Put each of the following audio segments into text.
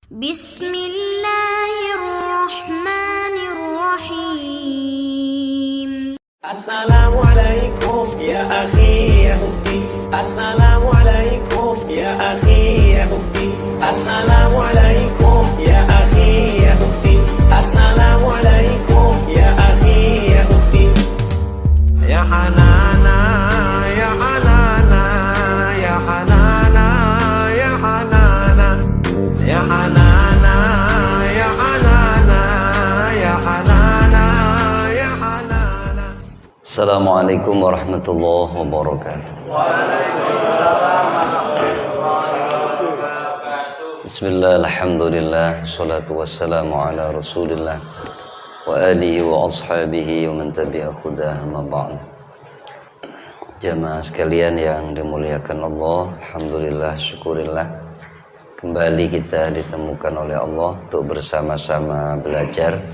Bismillahirrahmanirrahim. Assalamualaikum ya akhi ya ukhti. Assalamualaikum ya akhi ya ukhti. Assalamualaikum ya akhi ya ukhti. Assalamualaikum ya akhi ya ukhti. Ya Hanana ya Hanana ya Hanana ya Hanana ya Hanana ya Hanana ya Hanana ya Hanana. Assalamualaikum warahmatullahi wabarakatuh. Bismillah, alhamdulillah, salatu wassalamu ala rasulillah wa alihi wa ashabihi wa man tabi'a hudah, amma ba'd. Jamaah sekalian yang dimuliakan Allah, alhamdulillah, syukurillah, kembali kita ditemukan oleh Allah untuk bersama-sama belajar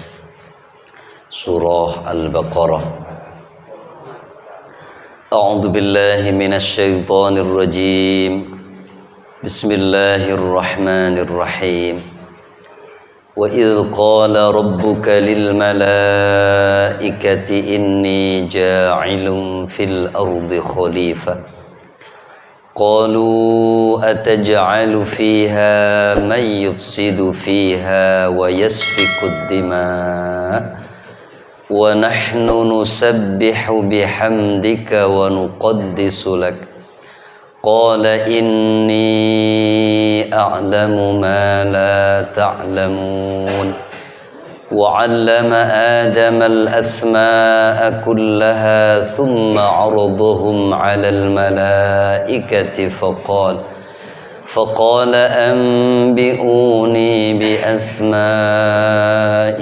surah Al-Baqarah. A'udzu billahi minasy syaithanir rajim. Bismillahirrahmanirrahim. Wa idz qala rabbuka lil malaikati inni ja'ilun fil ardi khalifah. Qalu ataj'alu fiha man yufsidu fiha wa yasfiku ad-dima' wa nahnu nusabbihu bihamdika wa nuqaddisu lak. Qala inni a'lamu ma la ta'lamun. Wa 'allama Adama al-asma'a kullaha thumma 'aradahum 'ala al-mala'ikati فقال أنبئوني بأسماء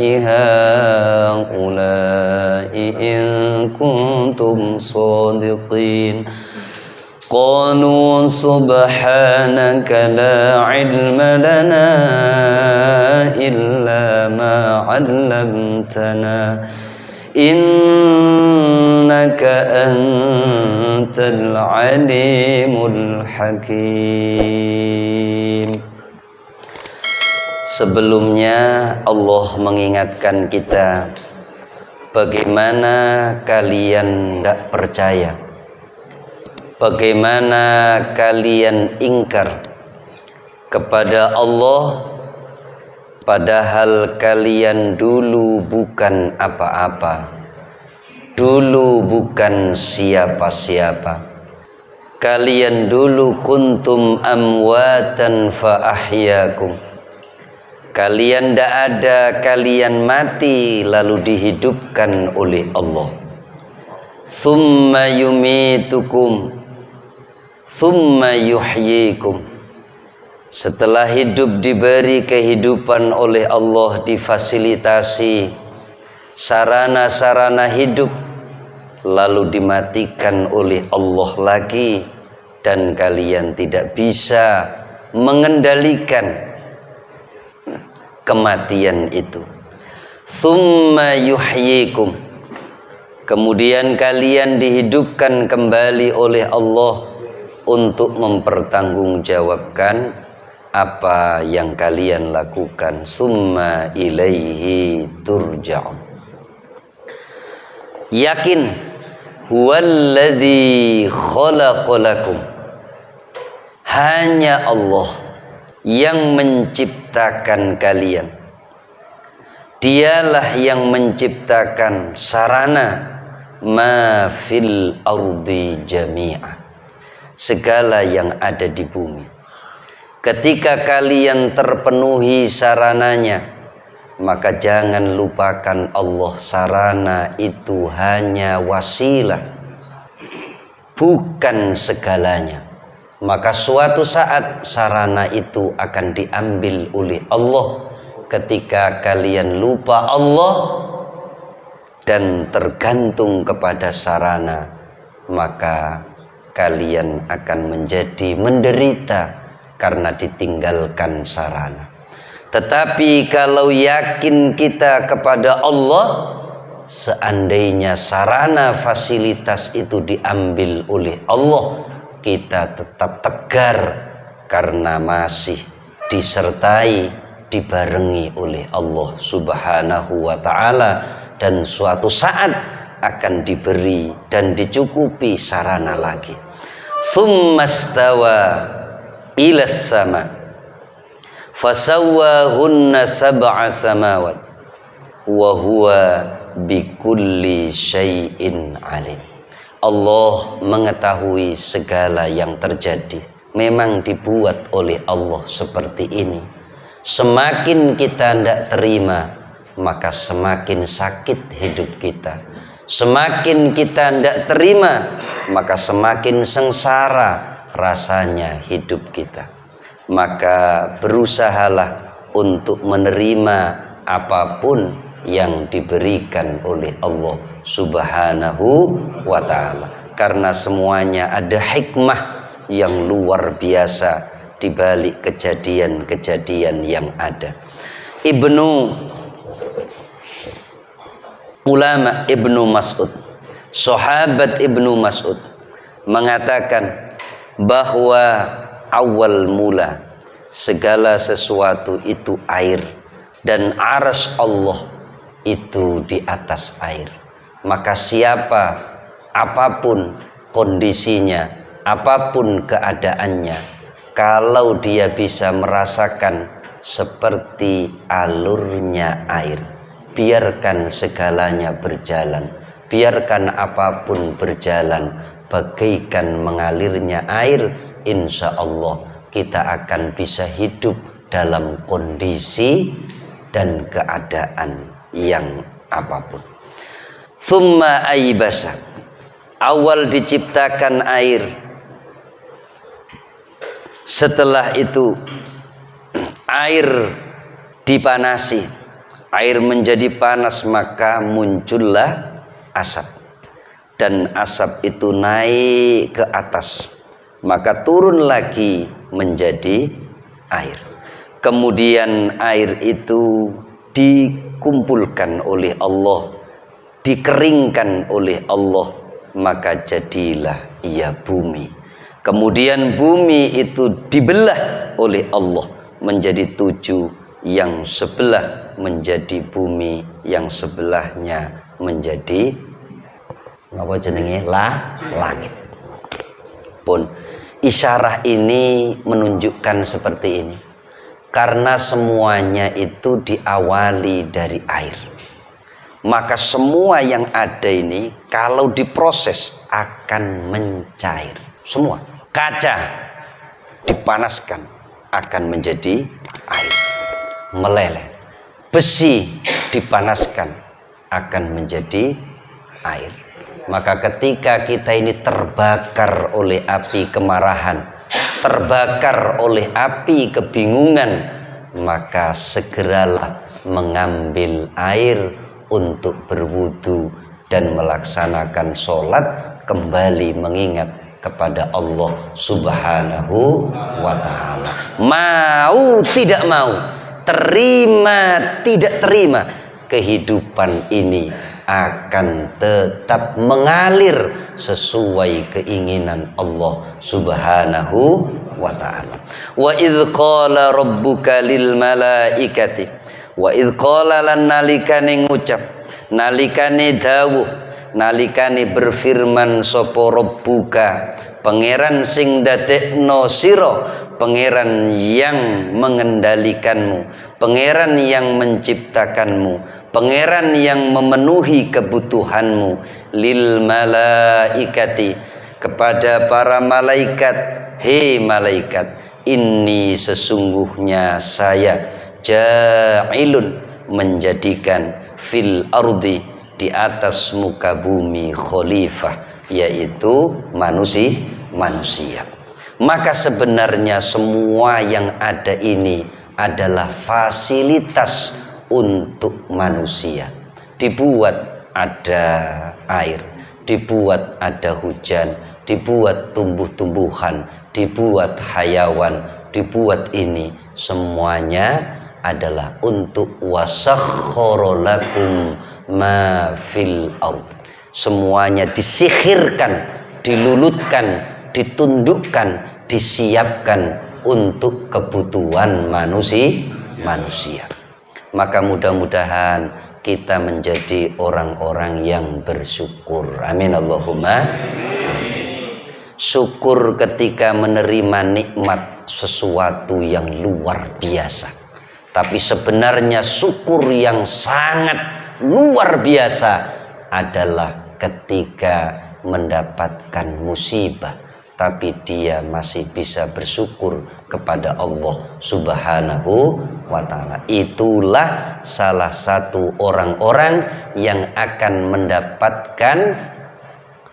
هؤلاء إن كنتم صادقين قالوا سبحانك لا علم لنا إلا ما علمتنا innaka antal alimul hakim. Sebelumnya Allah mengingatkan kita, bagaimana kalian tidak percaya, bagaimana kalian ingkar kepada Allah, padahal kalian dulu bukan apa-apa, dulu bukan siapa-siapa. Kalian dulu kuntum amwatan fa ahyakum. Kalian tidak ada, kalian mati lalu dihidupkan oleh Allah. Thumma yumitukum thumma yuhyikum. Setelah hidup diberi kehidupan oleh Allah, difasilitasi sarana-sarana hidup, lalu dimatikan oleh Allah lagi, dan kalian tidak bisa mengendalikan kematian itu. Tsumma yuhyikum. Kemudian kalian dihidupkan kembali oleh Allah untuk mempertanggungjawabkan apa yang kalian lakukan. Summa ilaihi turja'un. Yakin huwallazi khalaqalakum, hanya Allah yang menciptakan kalian. Dialah yang menciptakan sarana ma fil ardi jami'a, segala yang ada di bumi. Ketika kalian terpenuhi sarananya, maka jangan lupakan Allah. Sarana itu hanya wasilah, bukan segalanya. Maka suatu saat sarana itu akan diambil oleh Allah. Ketika kalian lupa Allah dan tergantung kepada sarana, maka kalian akan menjadi menderita karena ditinggalkan sarana. Tetapi kalau yakin kita kepada Allah, seandainya sarana fasilitas itu diambil oleh Allah, kita tetap tegar karena masih disertai dibarengi oleh Allah Subhanahu wa ta'ala, dan suatu saat akan diberi dan dicukupi sarana lagi. Tsummastawa ilas sama fasawwahunna sab'a samawat wa huwa bikulli syai'in alim. Allah mengetahui segala yang terjadi. Memang dibuat oleh Allah seperti ini. Semakin kita tidak terima, maka semakin sakit hidup kita. Semakin kita tidak terima, maka semakin sengsara rasanya hidup kita. Maka berusahalah untuk menerima apapun yang diberikan oleh Allah Subhanahu wa ta'ala, karena semuanya ada hikmah yang luar biasa di balik kejadian-kejadian yang ada. Ulama Ibnu Mas'ud, sahabat Ibnu Mas'ud mengatakan bahwa awal mula segala sesuatu itu air, dan arsy Allah itu di atas air. Maka siapa, apapun kondisinya, apapun keadaannya, kalau dia bisa merasakan seperti alurnya air, biarkan segalanya berjalan, biarkan apapun berjalan bagaikan mengalirnya air, insya Allah kita akan bisa hidup dalam kondisi dan keadaan yang apapun. Tsumma aibasa, awal diciptakan air, setelah itu air dipanasi, air menjadi panas, maka muncullah asap, dan asap itu naik ke atas, maka turun lagi menjadi air. Kemudian air itu dikumpulkan oleh Allah, dikeringkan oleh Allah, maka jadilah ia bumi. Kemudian bumi itu dibelah oleh Allah menjadi 7, yang sebelah menjadi bumi, yang sebelahnya menjadi apa jenenge langit. Pun isyarah ini menunjukkan seperti ini, karena semuanya itu diawali dari air, maka semua yang ada ini kalau diproses akan mencair. Semua kaca dipanaskan akan menjadi air, meleleh. Besi dipanaskan akan menjadi air. Maka ketika kita ini terbakar oleh api kemarahan, terbakar oleh api kebingungan, maka segeralah mengambil air untuk berwudu dan melaksanakan sholat, kembali mengingat kepada Allah Subhanahu wa ta'ala. Mau tidak mau, terima tidak terima, kehidupan ini akan tetap mengalir sesuai keinginan Allah Subhanahu wa ta'ala. Wa idh qala rabbuka lil malaikati, wa idh qala lan nalikane ngucap, nalikane dawuh, nalikane berfirman sapa rabbuka, pangeran sing dadekno sira, pangeran yang mengendalikanmu, pangeran yang menciptakanmu, pangeran yang memenuhi kebutuhanmu, lil malaikati, kepada para malaikat, hei malaikat, inni sesungguhnya saya ja'ilun menjadikan fil ardi di atas muka bumi khalifah, yaitu manusia. Maka sebenarnya semua yang ada ini adalah fasilitas untuk manusia. Dibuat ada air, dibuat ada hujan, dibuat tumbuh-tumbuhan, dibuat hayawan, dibuat ini semuanya adalah untuk wasakhkhara lakum ma fil ard. Semuanya disihirkan, dilulutkan, ditundukkan, disiapkan untuk kebutuhan manusia. Maka mudah-mudahan kita menjadi orang-orang yang bersyukur. Amin Allahumma. Syukur ketika menerima nikmat sesuatu yang luar biasa. Tapi sebenarnya syukur yang sangat luar biasa adalah ketika mendapatkan musibah, tapi dia masih bisa bersyukur kepada Allah Subhanahu wa ta'ala. Itulah salah satu orang-orang yang akan mendapatkan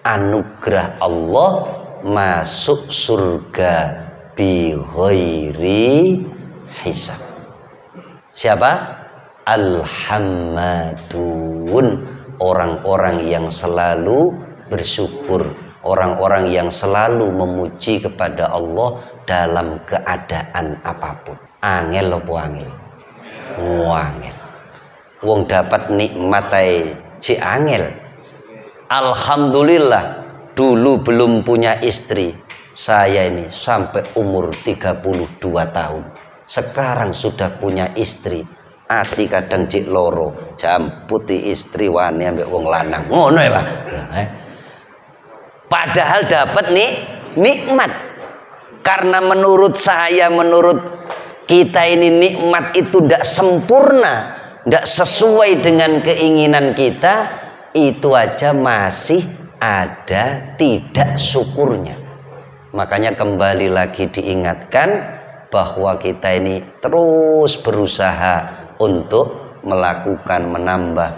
anugerah Allah masuk surga bi ghairi hisab. Siapa? Al-hammadun, orang-orang yang selalu bersyukur, orang-orang yang selalu memuji kepada Allah dalam keadaan apapun. Angel apa angel? Angel. Wong dapat nikmat ae ci angel. Alhamdulillah, dulu belum punya istri. Saya ini sampai umur 32 tahun. Sekarang sudah punya istri. Ati kadang cik loro, jamputi istri wani ambek wong lanang. Ngono ya, Pak. Padahal dapat nikmat. Karena menurut saya, menurut kita ini nikmat itu tidak sempurna, tidak sesuai dengan keinginan kita, itu aja masih ada tidak syukurnya. Makanya kembali lagi diingatkan bahwa kita ini terus berusaha untuk melakukan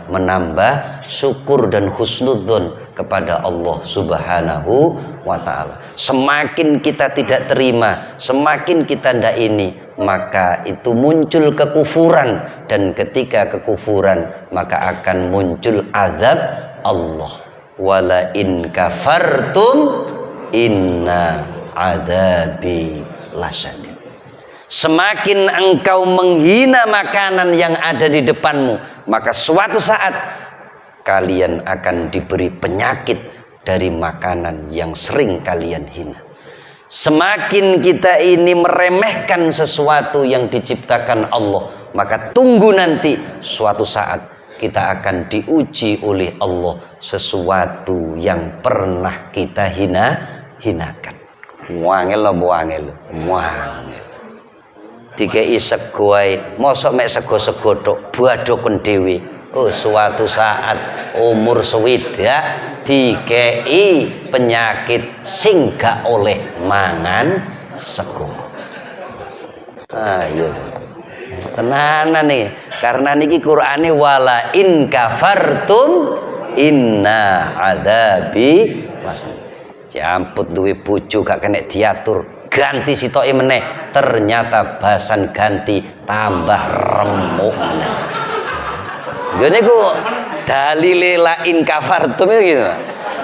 menambah syukur dan husnudzon kepada Allah Subhanahu wa ta'ala. Semakin kita tidak terima, semakin kita tidak ini, maka itu muncul kekufuran, dan ketika kekufuran maka akan muncul azab Allah. Wala in kafartum inna adabi lasyadid. Semakin engkau menghina makanan yang ada di depanmu, maka suatu saat kalian akan diberi penyakit dari makanan yang sering kalian hina. Semakin kita ini meremehkan sesuatu yang diciptakan Allah, maka tunggu nanti suatu saat kita akan diuji oleh Allah sesuatu yang pernah kita hinakan. Wangel lo wangel. Dikei sego ae, mosok mek sego-sego tok badokon dhewe. Oh, suatu saat umur swidak dikei penyakit sing gak oleh mangan sego. Ayo. Tenanan nih, karena niki Qur'ane wala in kafartum inna adabi lasyadid. Jamput duwe bojo gak kena diatur, ganti sitoke meneh, ternyata basan ganti tambah remuk. Lha niku dalile la in kafartum gitu.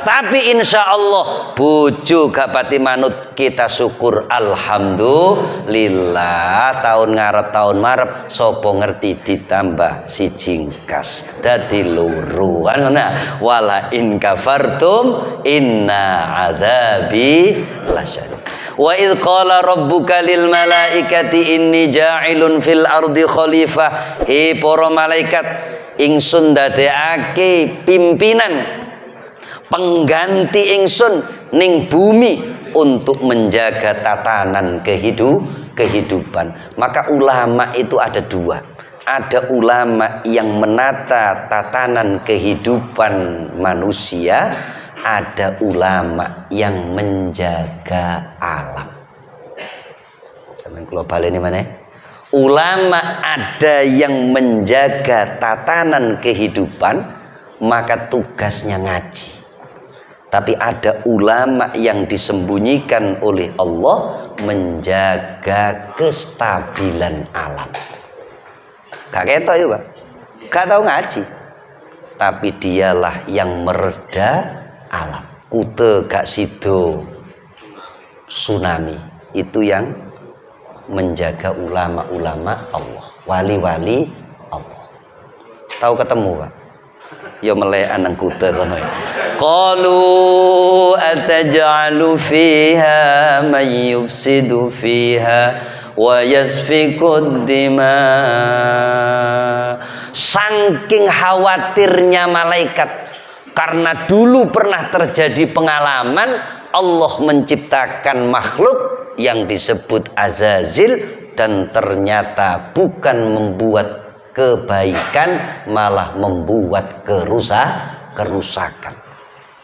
Tapi insya Allah bojo gak pati manut, kita syukur alhamdulillah. Tahun ngarep tahun marep sapa ngerti ditambah si jingkas dadi loro. Ana wala in kafartum inna adzabi lasyadid. Wa idz qala rabbuka lil malaikati inni ja'ilun fil ardi khalifah. He para malaikat, ingsun dadekake pimpinan pengganti ingsun ning bumi untuk menjaga tatanan kehidupan. Maka ulama itu ada dua. Ada ulama yang menata tatanan kehidupan manusia, ada ulama yang menjaga alam. Zaman global ini mana? Ulama ada yang menjaga tatanan kehidupan, maka tugasnya ngaji. Tapi ada ulama yang disembunyikan oleh Allah menjaga kestabilan alam. Gak ketok ya, Pak. Gak tahu ngaji. Tapi dialah yang mereda alam. Kute gak sido tsunami, itu yang menjaga ulama-ulama Allah, wali-wali Allah. Tahu ketemu, Pak? Ya melekan nang kute kono. Qalu ataj'alu fiha may yufsidu fiha wa yasfikud dima. Saking khawatirnya malaikat, karena dulu pernah terjadi pengalaman Allah menciptakan makhluk yang disebut Azazil, dan ternyata bukan membuat kebaikan, malah membuat kerusakan.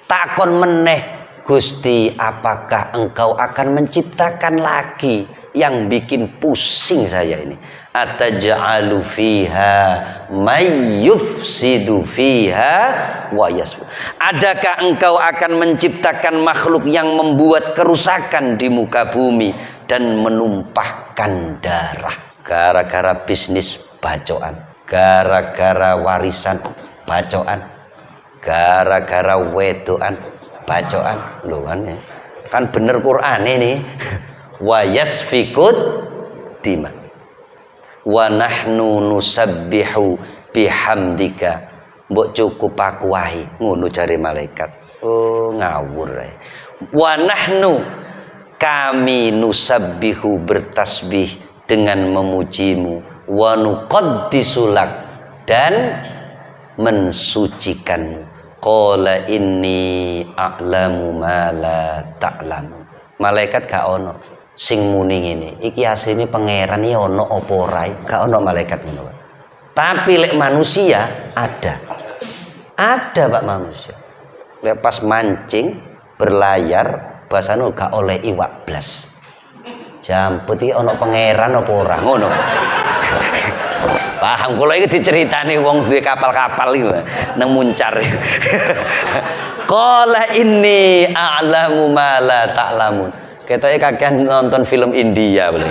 Takon meneh, Gusti, apakah engkau akan menciptakan lagi? Yang bikin pusing saya ini, ataj'alu fiha may yufsidu fiha wa yasfu. Adakah engkau akan menciptakan makhluk yang membuat kerusakan di muka bumi dan menumpahkan darah gara-gara bisnis bacoan, gara-gara warisan bacoan, gara-gara wedoan bacoan? Loh kan bener Quran ini. Wa yasfikud dima wa nahnu nusabbihu bihamdika. Mbok cukup aku wae ngono jare malaikat. Oh ngawur ae. Wa nahnu, kami, nusabbihu bertasbih dengan memujimu, wa nuqaddisulak, dan mensucikanmu. Qala inni a'lamu ma la ta'lamu. Malaikat gak ono sing muni ngene, iki asline pangeran iki ono apa ora? Gak ono malaikat ngono. Tapi lek manusia ada Pak manusia. Lek pas mancing berlayar basane gak oleh iwak blas. Jamput iki ono pangeran apa ora ngono. Paham kula iki diceritani wong duwe kapal-kapal iki nang muncar. Qala inni a'lamu ma la ta'lamun. Ketoke kakean nonton film India boleh.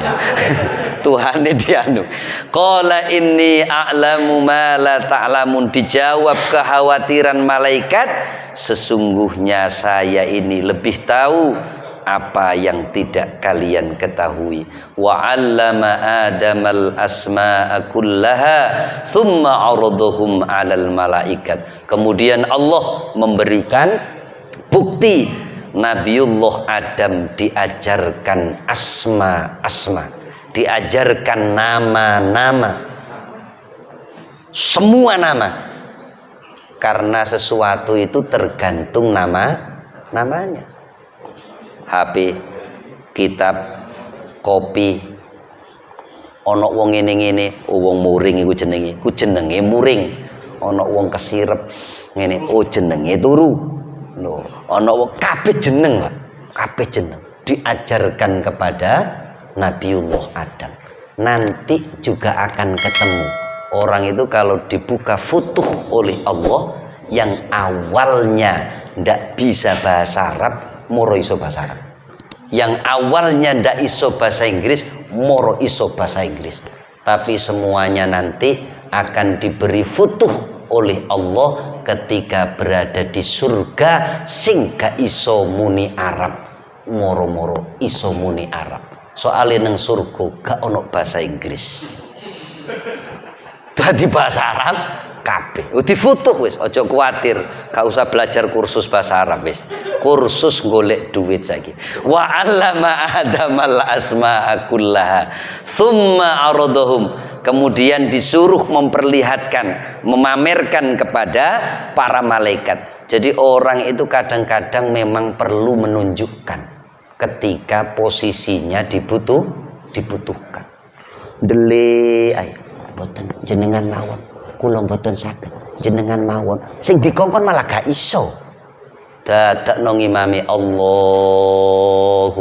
Tuhane dianu. Qala inni a'lamu ma la ta'lamun. Dijawab kekhawatiran malaikat, sesungguhnya saya ini lebih tahu apa yang tidak kalian ketahui. Wa 'allama Adamal asma'a kullaha thumma 'aradahum 'alal malaikat. Kemudian Allah memberikan bukti Nabiullah Adam diajarkan asma, diajarkan nama-nama, semua nama, karena sesuatu itu tergantung namanya. HP, kitab, kopi, ono wong ngene-ngene, wong muring iku jenenge muring. Ono wong kesirep ngene, jenenge turu. Loh, ana wong kabeh jeneng, Pak. Kabeh jeneng diajarkan kepada Nabiullah Adam. Nanti juga akan ketemu orang itu kalau dibuka futuh oleh Allah, yang awalnya ndak bisa bahasa Arab, moro iso bahasa Arab. Yang awalnya ndak iso bahasa Inggris, moro iso bahasa Inggris. Tapi semuanya nanti akan diberi futuh oleh Allah ketika berada di surga, sing gak iso muni Arab, moro-moro iso muni Arab. Soalnya nang surga gak ono bahasa Inggris, dadi bahasa Arab kabeh. Difutuh wis, aja kuwatir, gak usah belajar kursus bahasa Arab wis. Kursus golek duit saiki. Wa 'allama Adamal asma'a kullaha thumma 'aradahum. Kemudian disuruh memperlihatkan, memamerkan kepada para malaikat. Jadi orang itu kadang-kadang memang perlu menunjukkan ketika posisinya dibutuhkan. Dele ayo boten jenengan mawon, kula boten saged jenengan mawon. Sing dikongkon malah gak iso. Dadak nang imami Allahu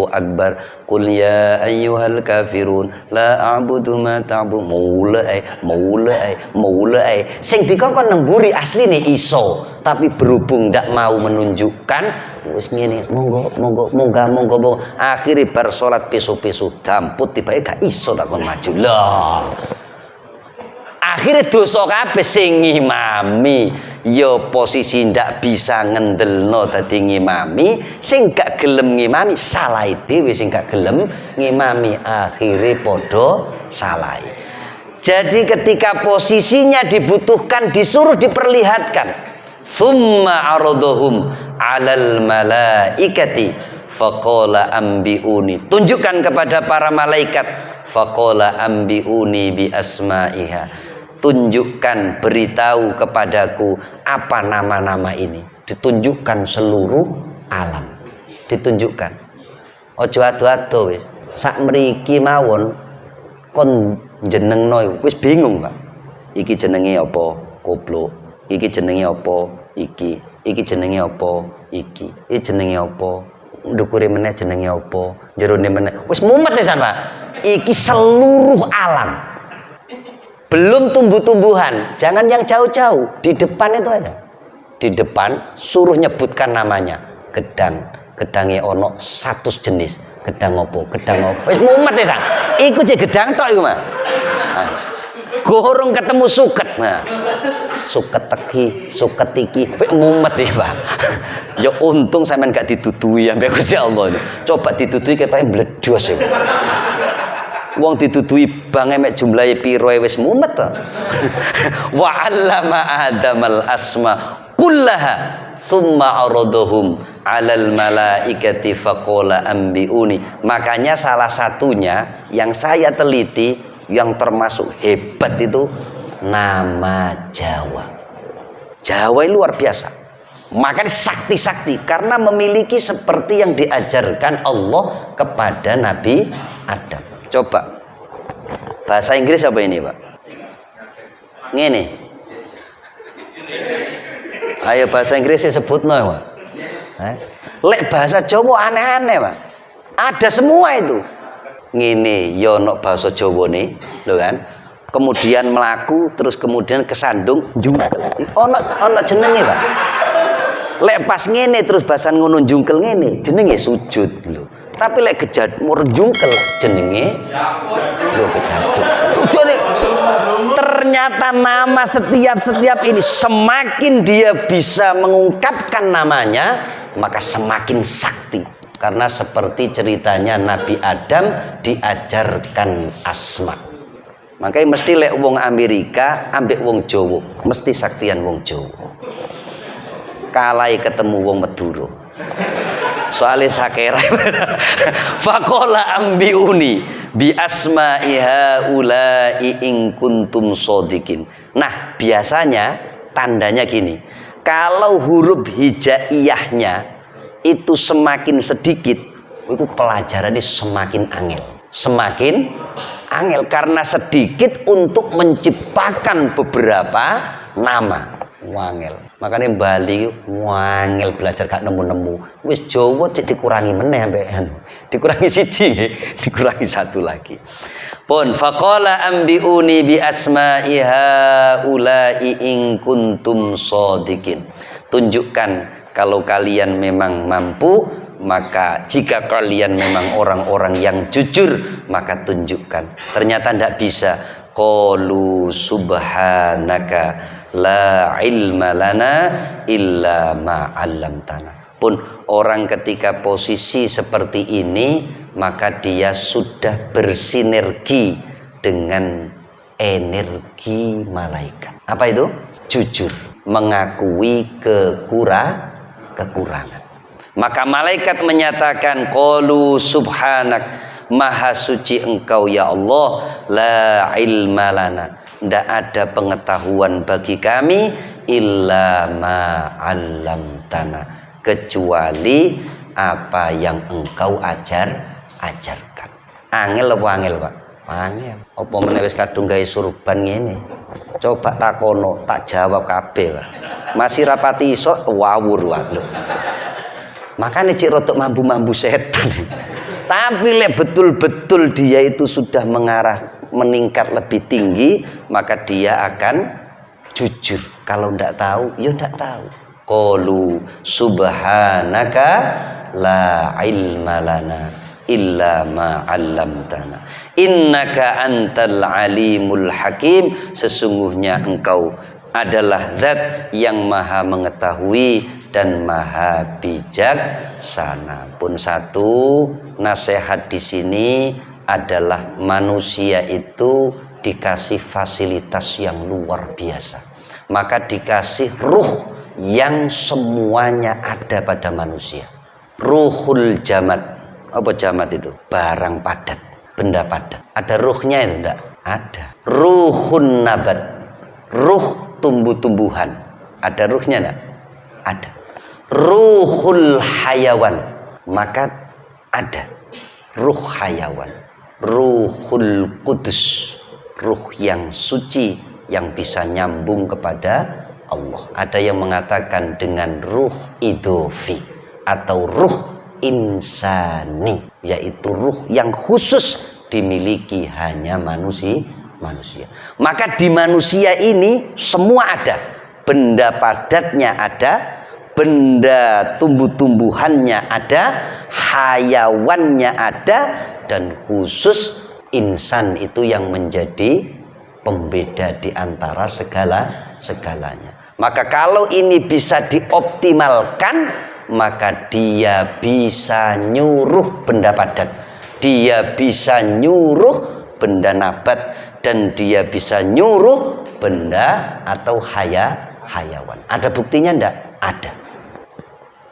Akbar, qul ya ayyuhal kafirun la a'budu ma ta'budun. Mulai sing dikongkon nemburi asline iso, tapi berhubung ndak mau menunjukkan wis ngene, monggo akhire bar salat peso-peso damput tibake gak iso takon maju. Lah akhirnya dosa kabeh sing ngimami ya posisi ndak bisa ngendelno dadi ngimami, sing gak gelem ngimami salah dhewe, sing gak gelem ngimami akhirnya padha salah. Jadi ketika posisinya dibutuhkan disuruh diperlihatkan, summa aradhum 'alal malaikati faqala ambiuni, tunjukkan kepada para malaikat, Faqala ambiuni bi asma'iha. Tunjukkan, beritahu kepadaku apa nama-nama ini. Ditunjukkan seluruh alam. Ditunjukkan. Ojo ado-ado wis. Sak mriki mawon kon jenengno wis bingung, Pak. Iki jenenge apa? Koplok. Iki jenenge apa? Iki jenenge apa? Iki jenenge apa? Ndukure meneh jenenge apa? Jerone meneh. Wis mumet pisan, Pak. Iki seluruh alam. Belum tumbuh-tumbuhan, jangan yang jauh-jauh, di depan itu aja. Di depan suruh nyebutkan namanya. Gedangnya ono 100 jenis. Gedang opo? Wis mumet pisan. Iku je gedang tok iku, Mas. Gorong ketemu suket. Nah, suket teki, suket iki, mumet ya, Pak. Ya untung sampean gak ditutui ambek Gusti Allah ini. Coba ditutui ketoke mbledhos iku. Wong ditutui bang emek jumlahe piro wis mumet to. Wa 'allama Adamal asma kullaha tsumma 'aradahum 'alal malaikati faqala anbi'uni. Makanya salah satunya yang saya teliti yang termasuk hebat itu nama Jawa. Jawa ini luar biasa. Makanya sakti-sakti karena memiliki seperti yang diajarkan Allah kepada Nabi Adam. Coba bahasa Inggris apa ini, Pak? Ngene. Ayo bahasa Inggris sebutno, Pak. Lek bahasa Jawa aneh-aneh, Pak. Ada semua itu. Ngene ya ono basa Jawane, lho kan. Kemudian melaku terus kemudian kesandung jungkel. Ono jenenge, Pak. Lek pas ngene terus bahasan ngono jungkel ngene, jenenge sujud lho. Tapi lek kejadmur jungkel jenenge lho kejaduk. Ternyata nama setiap ini semakin dia bisa mengungkapkan namanya, maka semakin sakti. Karena seperti ceritanya Nabi Adam diajarkan asma. Makanya mesti lek wong Amerika ambek wong Jawa, mesti saktian wong Jawa. Kalai ketemu wong Madura. Soalnya sakera. Faqala ambiuni bi asma'iha ulai in kuntum shodiqin. Nah, biasanya tandanya gini. Kalau huruf hijaiyahnya itu semakin sedikit, itu pelajarannya semakin angel. Semakin angel karena sedikit untuk menciptakan beberapa nama. Wangel. Makanya Bali wangel belajar gak nemu-nemu. Wis Jawa cek dikurangi meneh ambekan. Dikurangi siji, dikurangi satu lagi. Pun faqala ambiuni bi asma'iha ulai in kuntum shodiqin. Tunjukkan kalau kalian memang mampu, maka jika kalian memang orang-orang yang jujur, maka tunjukkan. Ternyata tidak bisa. Qalu subhanaka la ilma lana illa ma 'allamtana. Pun orang ketika posisi seperti ini, maka dia sudah bersinergi dengan energi malaikat. Apa itu? Jujur, mengakui kekurangan. Maka malaikat menyatakan qalu subhanak, maha suci engkau ya Allah, la ilma lana, tidak ada pengetahuan bagi kami illa ma 'allamtana, kecuali apa yang engkau ajarkan. Angel apa angel, Pak? Angel. Apa meneh wis kadung gawe surban ngene. Coba takono, tak jawab kabeh, Pak. Masih rapati iso wawur wae. Makanya cik rotok mambu-mambu setan. Tapi lek betul-betul dia itu sudah mengarah meningkat lebih tinggi, maka dia akan jujur. Kalau ndak tahu, ya ndak tahu. Qalu subhanaka la ilma lana illa ma 'allamtana innaka antal alimul hakim. Sesungguhnya engkau adalah zat yang maha mengetahui dan maha bijaksana. Pun satu nasihat di sini adalah manusia itu dikasih fasilitas yang luar biasa. Maka dikasih ruh yang semuanya ada pada manusia. Ruhul jamad. Apa jamad itu? Barang padat, benda padat. Ada ruhnya itu enggak? Ada. Ruhun nabat, ruh tumbuh-tumbuhan. Ada ruhnya enggak? Ada. Ruhul hayawan, maka ada ruh hayawan. Ruhul kudus, ruh yang suci yang bisa nyambung kepada Allah. Ada yang mengatakan dengan ruh idofi atau ruh insani, yaitu ruh yang khusus dimiliki hanya manusia. Maka di manusia ini semua ada. Benda padatnya ada, benda tumbuh-tumbuhannya ada, hayawannya ada, dan khusus insan itu yang menjadi pembeda di antara segalanya. Maka kalau ini bisa dioptimalkan, maka dia bisa nyuruh benda padat, dia bisa nyuruh benda nabat, dan dia bisa nyuruh benda atau hayawan. Ada buktinya enggak? Ada.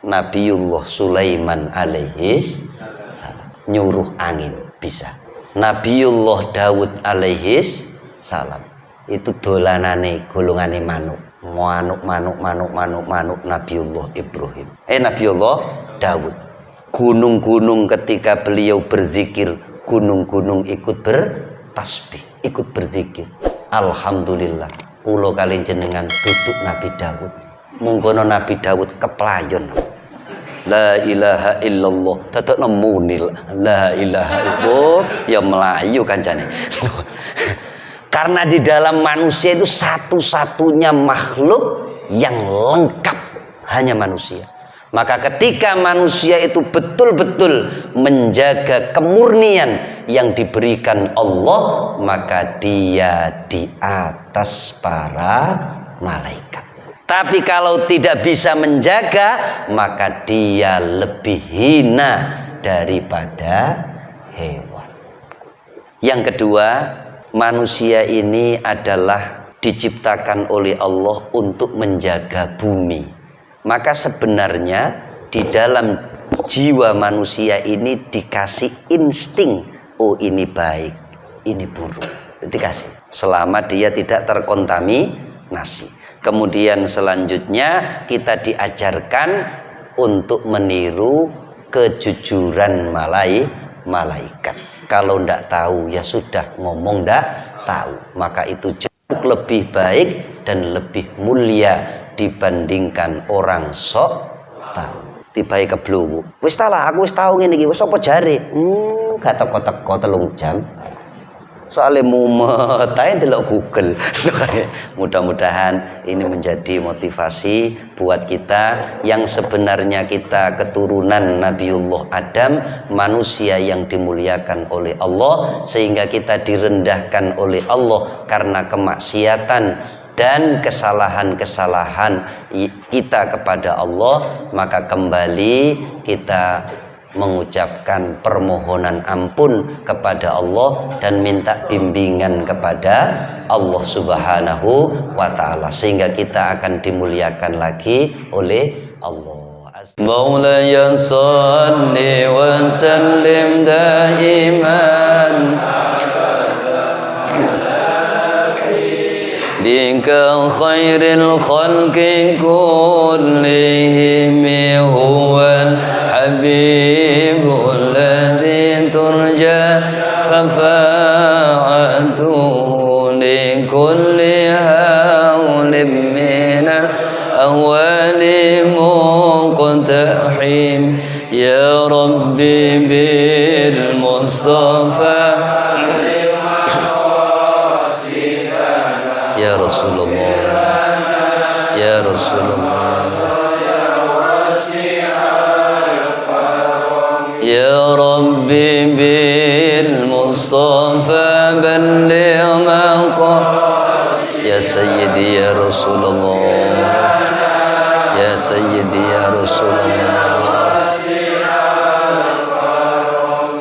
Nabiullah Sulaiman alaihis salam nyuruh angin bisa. Nabiullah Daud alaihis salam itu dolanane golongane manuk Nabiullah Ibrahim. Nabiullah Daud. Gunung-gunung ketika beliau berzikir, gunung-gunung ikut bertasbih, ikut berzikir. Alhamdulillah kula kali jenengan duduk Nabi Daud. Mungkono Nabi Daud keplayon. La ilaha illallah. Tetek nemuni la ilaha illallah ya melayu kancane. Karena di dalam manusia itu satu-satunya makhluk yang lengkap hanya manusia. Maka ketika manusia itu betul-betul menjaga kemurnian yang diberikan Allah, maka dia di atas para malaikat. Tapi kalau tidak bisa menjaga, maka dia lebih hina daripada hewan. Yang kedua, manusia ini adalah diciptakan oleh Allah untuk menjaga bumi. Maka sebenarnya di dalam jiwa manusia ini dikasih insting, oh ini baik, ini buruk, dikasih selama dia tidak terkontaminasi. Kemudian selanjutnya kita diajarkan untuk meniru kejujuran malaikat. Kalau ndak tahu ya sudah ngomong ndak tahu, maka itu jauh lebih baik dan lebih mulia dibandingkan orang sok tahu. Tibai kebluwu. Wis ta lah, aku wis tahu ngene iki, wis apa jare? Gak teko-teko 3 jam. Soalnya mumet ae delok Google. Mudah-mudahan ini menjadi motivasi buat kita yang sebenarnya kita keturunan Nabiullah Adam, manusia yang dimuliakan oleh Allah, sehingga kita direndahkan oleh Allah karena kemaksiatan dan kesalahan-kesalahan kita kepada Allah. Maka kembali kita mengucapkan permohonan ampun kepada Allah dan minta bimbingan kepada Allah Subhanahu wa ta'ala, sehingga kita akan dimuliakan lagi oleh Allah. Maulaya salli wa sallim daiman Dika khairil khalqi kullihim huwal habibul ladzi turja fafa'atuhu li kulli hawlim minal awali muqtahim ya rabbi bil mustafa ya Rasulullah ya Rasulullah ya Rabbi bil Mustafa balligh maqam ya Sayyidi ya Rasulullah ya Sayyidi ya Rasulullah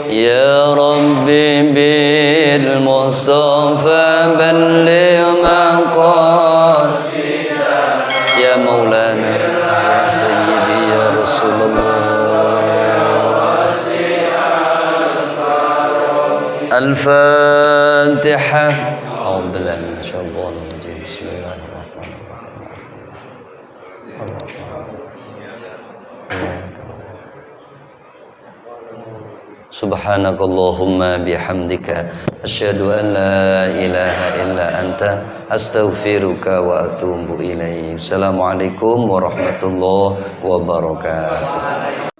ya Rabbi bil Mustafa balligh maqam ya Maulana ya Sayyidi ya Rasulullah الفاتحة. أعوذ بالله من الشيطان الرجيم. بسم الله الرحمن الرحيم. Subhanakallahumma bihamdika asyhadu an la ilaha illa anta astaghfiruka wa atubu ilaik. Assalamualaikum warahmatullahi wabarakatuh.